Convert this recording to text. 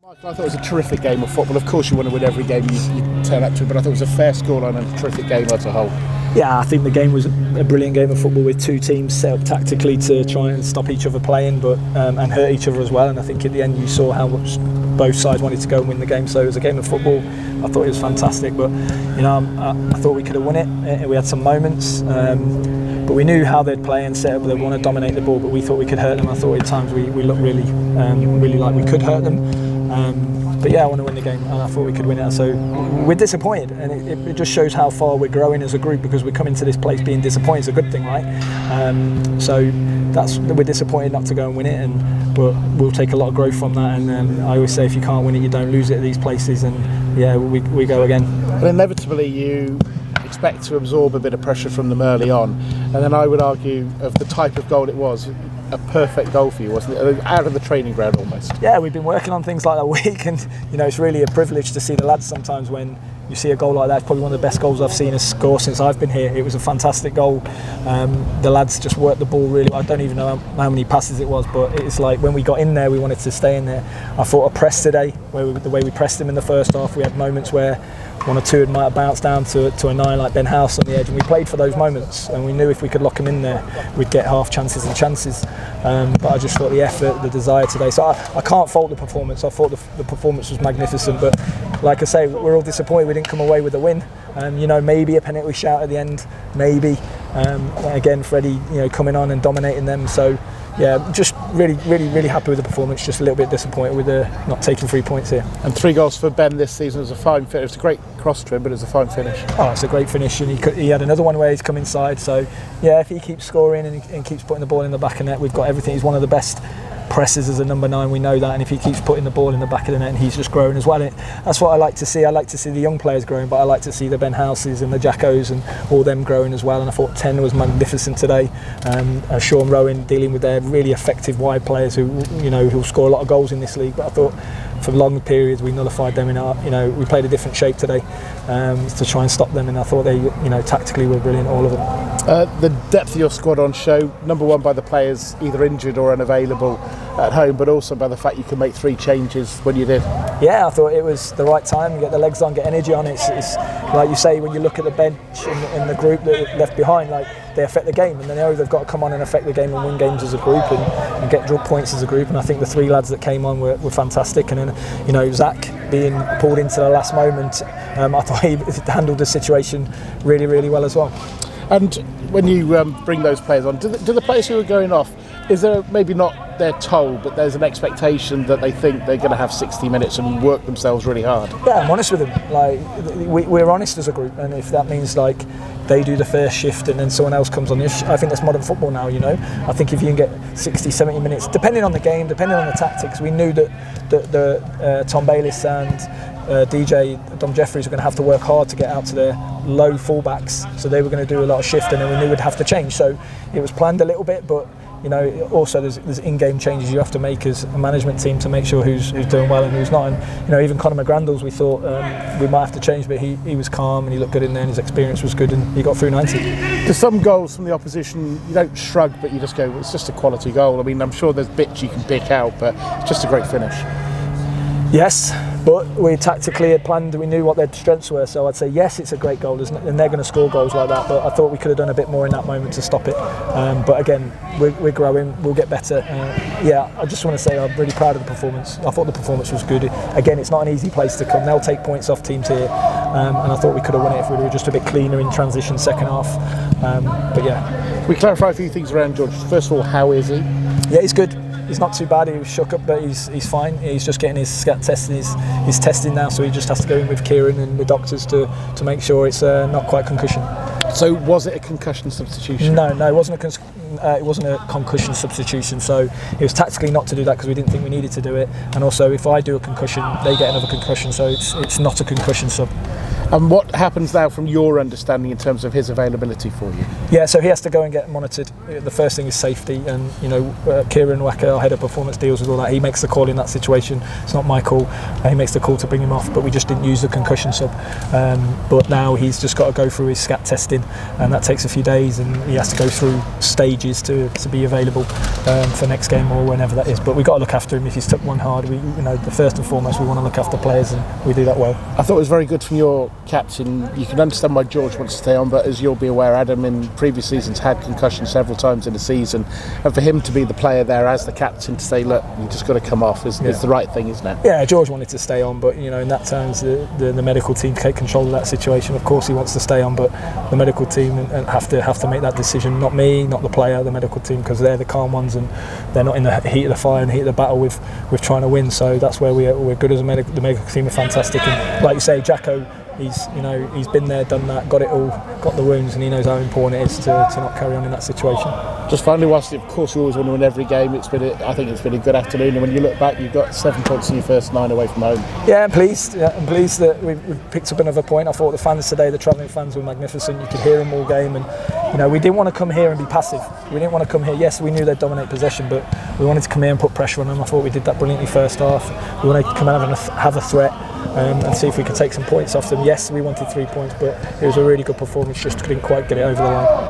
Michael, I thought it was a terrific game of football. Of course you want to win every game you turn up to, but I thought it was a fair scoreline and a terrific game as a whole. Yeah, I think the game was a brilliant game of football with two teams set up tactically to try and stop each other playing, but and hurt each other as well. And I think at the end you saw how much both sides wanted to go and win the game. So it was a game of football. I thought it was fantastic, but I thought we could have won it. We had some moments, but we knew how they'd play and set up. They want to dominate the ball, but we thought we could hurt them. I thought at times we looked really like we could hurt them. But yeah, I want to win the game, and I thought we could win it. So we're disappointed, and it just shows how far we're growing as a group, because we're coming to this place being disappointed. It's a good thing, right? So we're disappointed not to go and win it, but we'll take a lot of growth from that. And I always say, if you can't win it, you don't lose it at these places. And yeah, we go again. But inevitably, you expect to absorb a bit of pressure from them early on, and then I would argue of the type of goal it was. A perfect goal for you, wasn't it? Out of the training ground almost. Yeah, we've been working on things like that week, and it's really a privilege to see the lads sometimes when you see a goal like that. It's probably one of the best goals I've seen us score since I've been here. It was a fantastic goal. The lads just worked the ball really. I don't even know how many passes it was, but it's like when we got in there, we wanted to stay in there. I thought a press today, the way we pressed him in the first half, we had moments where one or two might have bounced down to a 9 like Ben House on the edge, and we played for those moments, and we knew if we could lock him in there we'd get half chances and chances. But I just thought the effort, the desire today, so I can't fault the performance. I thought the performance was magnificent, but like I say, we're all disappointed we didn't come away with a win. Maybe a penalty shout at the end, maybe. Again, Freddie coming on and dominating them. So yeah, just really happy with the performance. Just a little bit disappointed with not taking 3 points here. And 3 goals for Ben this season was a fine finish. It was a great cross to him, but it was a fine finish. Oh, it's a great finish, and he had another one where he's come inside. So yeah, if he keeps scoring and keeps putting the ball in the back of net, we've got everything. He's one of the best presses as a number 9, we know that, and if he keeps putting the ball in the back of the net, and he's just growing as well. That's what I like to see. I like to see the young players growing, but I like to see the Ben Houses and the Jackos and all them growing as well. And I thought 10 was magnificent today. Sean Rowan dealing with their really effective wide players who'll score a lot of goals in this league, but I thought for long periods we nullified them we played a different shape today to try and stop them, and I thought they tactically were brilliant, all of them. The depth of your squad on show, number one by the players either injured or unavailable at home, but also by the fact you can make 3 changes when you did. Yeah, I thought it was the right time. Get the legs on, get energy on. It's like you say, when you look at the bench and the group that left behind, like they affect the game, and they know they've got to come on and affect the game and win games as a group and get drop points as a group. And I think the 3 lads that came on were fantastic. And then Zach being pulled into the last moment, I thought he handled the situation really well as well. And when you bring those players on, do the players who are going off, is there maybe not they're told, but there's an expectation that they think they're going to have 60 minutes and work themselves really hard? Yeah, I'm honest with them. Like we're honest as a group, and if that means like they do the first shift and then someone else comes on, I think that's modern football now. I think if you can get 60, 70 minutes, depending on the game, depending on the tactics, we knew that Tom Bayliss and DJ Dom Jeffries were going to have to work hard to get out to their low fullbacks, so they were going to do a lot of shift, and then we knew we'd have to change. So it was planned a little bit, but also there's in-game changes you have to make as a management team to make sure who's doing well and who's not. And even Conor McGrandles, we thought we might have to change, but he was calm and he looked good in there, and his experience was good, and he got through 90. There's some goals from the opposition you don't shrug, but you just go, well, it's just a quality goal. I mean, I'm sure there's bits you can pick out, but it's just a great finish. Yes, but we tactically had planned, we knew what their strengths were, so I'd say yes, it's a great goal, and they're going to score goals like that, but I thought we could have done a bit more in that moment to stop it. But again, we're growing, we'll get better. I just want to say I'm really proud of the performance. I thought the performance was good. Again, it's not an easy place to come. They'll take points off teams here, and I thought we could have won it if we were just a bit cleaner in transition second half. But yeah. We clarify a few things around George. First of all, how is he? Yeah, he's good. He's not too bad. He was shook up, but he's fine. He's just getting his scat test and his testing now, so he just has to go in with Kieran and the doctors to make sure it's not quite concussion. So was it a concussion substitution? No, it wasn't a concussion substitution. So it was tactically not to do that because we didn't think we needed to do it. And also, if I do a concussion, they get another concussion. So it's not a concussion sub. And what happens now from your understanding in terms of his availability for you? Yeah, so he has to go and get monitored. The first thing is safety, and Kieran Wacker, our head of performance, deals with all that. He makes the call in that situation. It's not my call. He makes the call to bring him off, but we just didn't use the concussion sub. But now he's just got to go through his SCAT testing, and that takes a few days, and he has to go through stages to be available for next game or whenever that is. But we've got to look after him if he's took one hard. The first and foremost, we want to look after players, and we do that well. I thought it was very good from your captain. You can understand why George wants to stay on, but as you'll be aware, Adam in previous seasons had concussions several times in the season, and for him to be the player there as the captain to say, look, you just got to come off is the right thing, isn't it? Yeah, George wanted to stay on, but in that terms the medical team take control of that situation. Of course he wants to stay on, but the medical team have to make that decision, not me, not the player, the medical team, because they're the calm ones and they're not in the heat of the fire and heat of the battle with trying to win. So that's where we're good as the medical team are fantastic, and like you say, Jacko, he's been there, done that, got it all, got the wounds, and he knows how important it is to not carry on in that situation. Just finally, whilst of course you always want to win every game, I think it's been a good afternoon, and when you look back, you've got 7 points in your first 9 away from home. Yeah, I'm pleased that we've picked up another point. I thought the fans today, the travelling fans, were magnificent. You could hear them all game, and we didn't want to come here and be passive. We didn't want to come here. Yes, we knew they'd dominate possession, but we wanted to come here and put pressure on them. I thought we did that brilliantly first half. We wanted to come out and have a threat. And see if we could take some points off them. Yes, we wanted 3 points, but it was a really good performance, just didn't quite get it over the line.